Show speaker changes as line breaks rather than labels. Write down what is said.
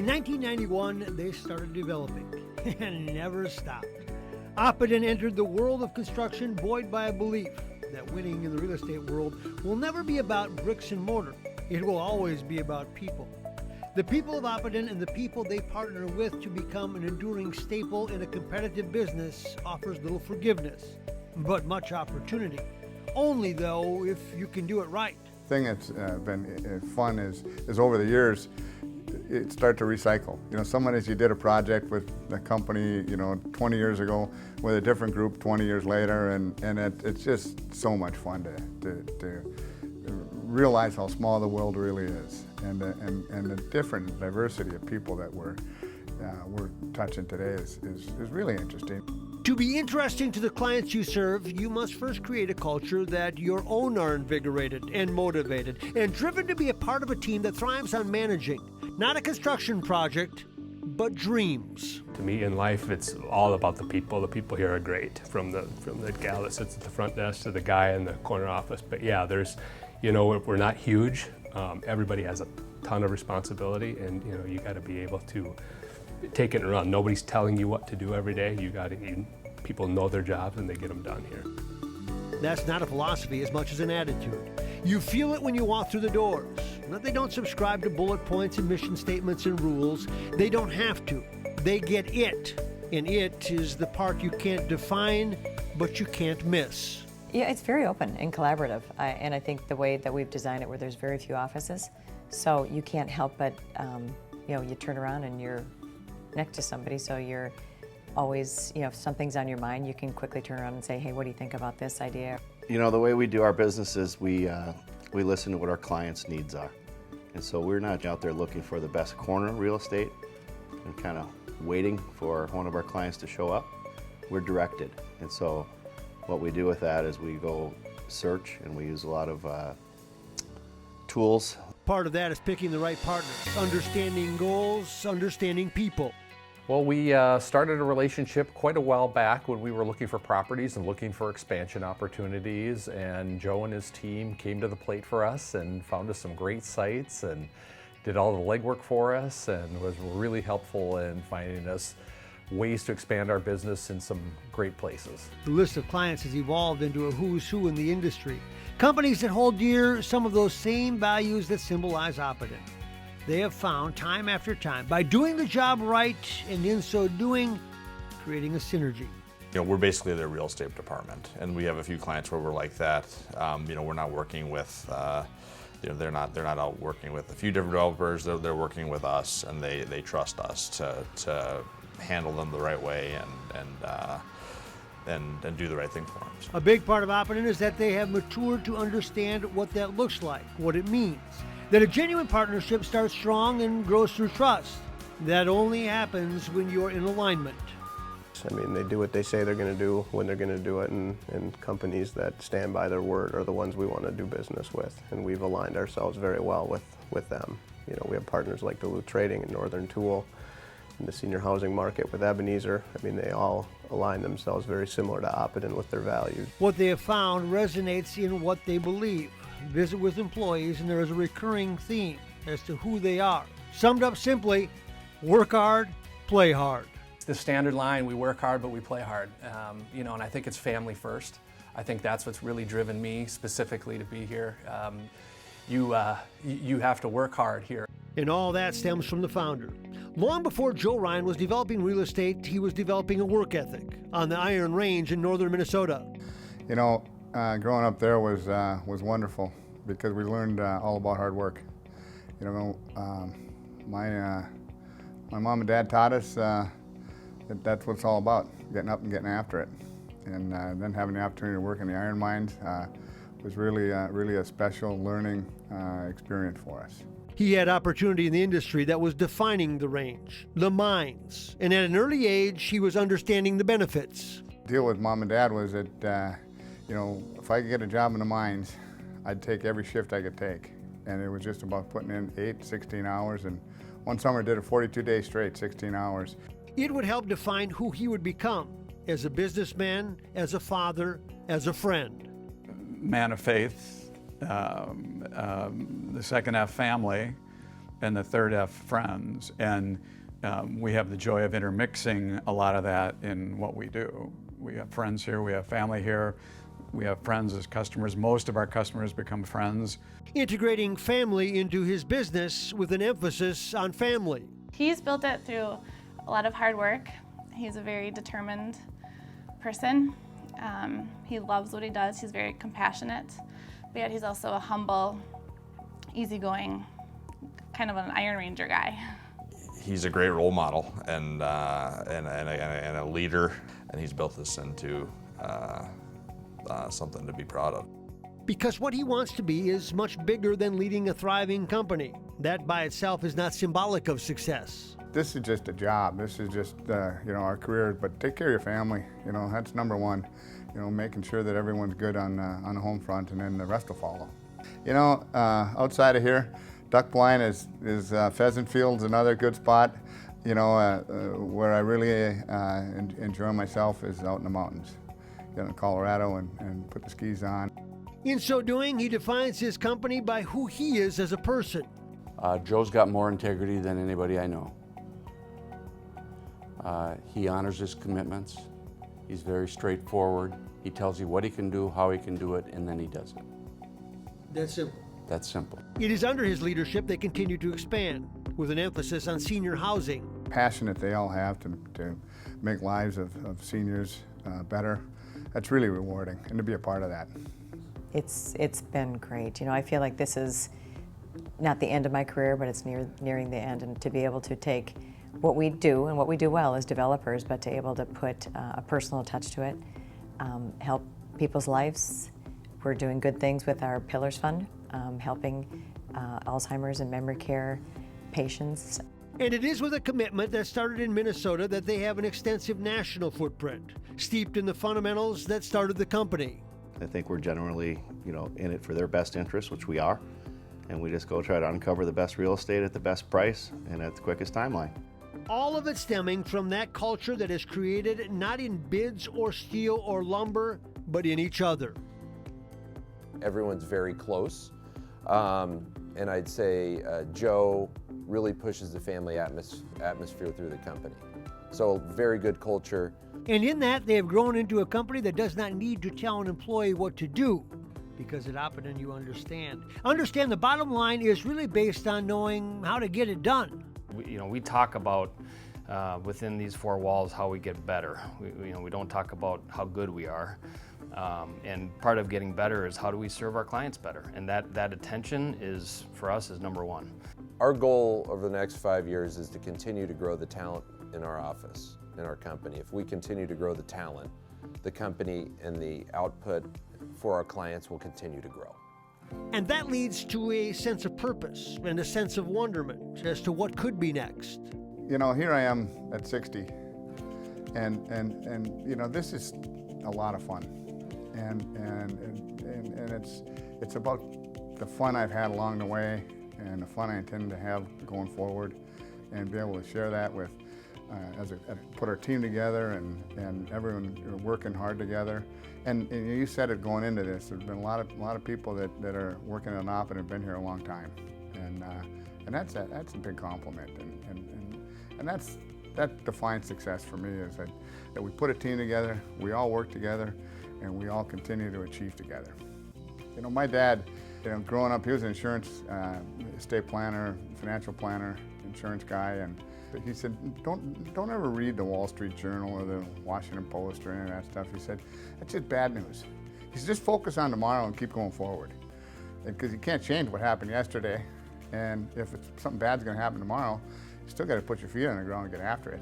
In 1991, they started developing and never stopped. Oppidan entered the world of construction buoyed by a belief that winning in the real estate world will never be about bricks and mortar. It will always be about people. The people of Oppidan and the people they partner with to become an enduring staple in a competitive business offers little forgiveness, but much opportunity. Only, though, if you can do it right.
The thing that's been fun is over the years, it start to recycle. You know, some days you did a project with a company, 20 years ago with a different group 20 years later, and it's just so much fun to realize how small the world really is, and the different diversity of people that we're touching today is really interesting.
To be interesting to the clients you serve, you must first create a culture that your own are invigorated and motivated and driven to be a part of a team that thrives on managing, not a construction project, but dreams.
To me in life, it's all about the people. The people here are great, from the gal that sits at the front desk to the guy in the corner office. But yeah, we're not huge. Everybody has a ton of responsibility, and you got to be able to take it and run. Nobody's telling you what to do every day. People know their jobs and they get them done here.
That's not a philosophy as much as an attitude. You feel it when you walk through the doors. They don't subscribe to bullet points and mission statements and rules. They don't have to. They get it. And it is the part you can't define, but you can't miss.
Yeah, it's very open and collaborative. And I think the way that we've designed it, where there's very few offices, so you can't help but, you turn around and you're next to somebody, so you're always, if something's on your mind, you can quickly turn around and say, hey, what do you think about this idea?
The way we do our business is we listen to what our clients' needs are. And so we're not out there looking for the best corner real estate and kind of waiting for one of our clients to show up. We're directed. And so what we do with that is we go search, and we use a lot of tools.
Part of that is picking the right partners, understanding goals, understanding people.
Well, we started a relationship quite a while back when we were looking for properties and looking for expansion opportunities, and Joe and his team came to the plate for us and found us some great sites and did all the legwork for us and was really helpful in finding us ways to expand our business in some great places.
The list of clients has evolved into a who's who in the industry. Companies that hold dear some of those same values that symbolize Oppidan. They have found time after time, by doing the job right and in so doing, creating a synergy.
We're basically their real estate department, and we have a few clients where we're like that. We're not working with, they're not out working with a few different developers. They're working with us, and they trust us to handle them the right way and do the right thing for them. So.
A big part of Oppidan is that they have matured to understand what that looks like, what it means. That a genuine partnership starts strong and grows through trust. That only happens when you're in alignment.
They do what they say they're going to do when they're going to do it, and companies that stand by their word are the ones we want to do business with, and we've aligned ourselves very well with them. We have partners like Duluth Trading and Northern Tool, in the senior housing market with Ebenezer. They all align themselves very similar to Oppidan with their values.
What they have found resonates in what they believe. Visit with employees, and there is a recurring theme as to who they are. Summed up simply, work hard, play hard.
The standard line, we work hard, but we play hard. And I think it's family first. I think that's what's really driven me specifically to be here. You have to work hard here.
And all that stems from the founder. Long before Joe Ryan was developing real estate, he was developing a work ethic on the Iron Range in northern Minnesota.
Growing up there was wonderful because we learned all about hard work. My mom and dad taught us that's what it's all about, getting up and getting after it. And then having the opportunity to work in the iron mines was really a special learning experience for us.
He had opportunity in the industry that was defining the range, the mines, and at an early age, he was understanding the benefits.
The deal with mom and dad was that, if I could get a job in the mines, I'd take every shift I could take. And it was just about putting in 16 hours, and one summer I did it 42 days straight, 16 hours.
It would help define who he would become as a businessman, as a father, as a friend.
Man of faith, the second F family, and the third F, friends. And we have the joy of intermixing a lot of that in what we do. We have friends here, we have family here, we have friends as customers. Most of our customers become friends.
Integrating family into his business with an emphasis on family.
He's built it through a lot of hard work. He's a very determined person. He loves what he does. He's very compassionate, but yet he's also a humble, easygoing, kind of an Iron Ranger guy.
He's a great role model and a leader, and he's built this into something to be proud of.
Because what he wants to be is much bigger than leading a thriving company. That by itself is not symbolic of success.
This is just a job. This is just our career. But take care of your family. That's number one. Making sure that everyone's good on the home front, and then the rest will follow. Outside of here, duck blind is Pheasant Field's another good spot. Where I really enjoy myself is out in the mountains. Get in Colorado and put the skis on.
In so doing, he defines his company by who he is as a person.
Joe's got more integrity than anybody I know. He honors his commitments. He's very straightforward. He tells you what he can do, how he can do it, and then he does it.
That's simple.
That's simple.
It is under his leadership they continue to expand, with an emphasis on senior housing.
Passion that they all have to make lives of seniors better. That's really rewarding, and to be a part of that.
It's been great. I feel like this is not the end of my career, but it's nearing the end, and to be able to take what we do and what we do well as developers, but to be able to put a personal touch to it, help people's lives. We're doing good things with our Pillars Fund, helping Alzheimer's and memory care patients.
And it is with a commitment that started in Minnesota that they have an extensive national footprint, steeped in the fundamentals that started the company.
I think we're generally, in it for their best interest, which we are, and we just go try to uncover the best real estate at the best price and at the quickest timeline.
All of it stemming from that culture that is created not in bids or steel or lumber, but in each other.
Everyone's very close, and I'd say Joe really pushes the family atmosphere through the company. So very good culture.
And in that, they have grown into a company that does not need to tell an employee what to do, because at Oppidan you understand. Understand the bottom line is really based on knowing how to get it done.
We talk about within these four walls how we get better. We don't talk about how good we are. And part of getting better is how do we serve our clients better? And that attention is, for us, is number one.
Our goal over the next 5 years is to continue to grow the talent in our office, in our company. If we continue to grow the talent, the company and the output for our clients will continue to grow.
And that leads to a sense of purpose and a sense of wonderment as to what could be next.
Here I am at 60, and this is a lot of fun, and it's about the fun I've had along the way, and the fun I intend to have going forward, and be able to share that with, put our team together and everyone working hard together. And you said it going into this, there's been a lot of people that are working at Oppidan and have been here a long time, and that's a big compliment, and that defines success for me, is that we put a team together, we all work together, and we all continue to achieve together. My dad, growing up, he was an insurance estate planner, financial planner, insurance guy, and he said, don't ever read the Wall Street Journal or the Washington Post or any of that stuff. He said, that's just bad news. He said, just focus on tomorrow and keep going forward. Because you can't change what happened yesterday. And if something bad's gonna happen tomorrow, you still gotta put your feet on the ground and get after it.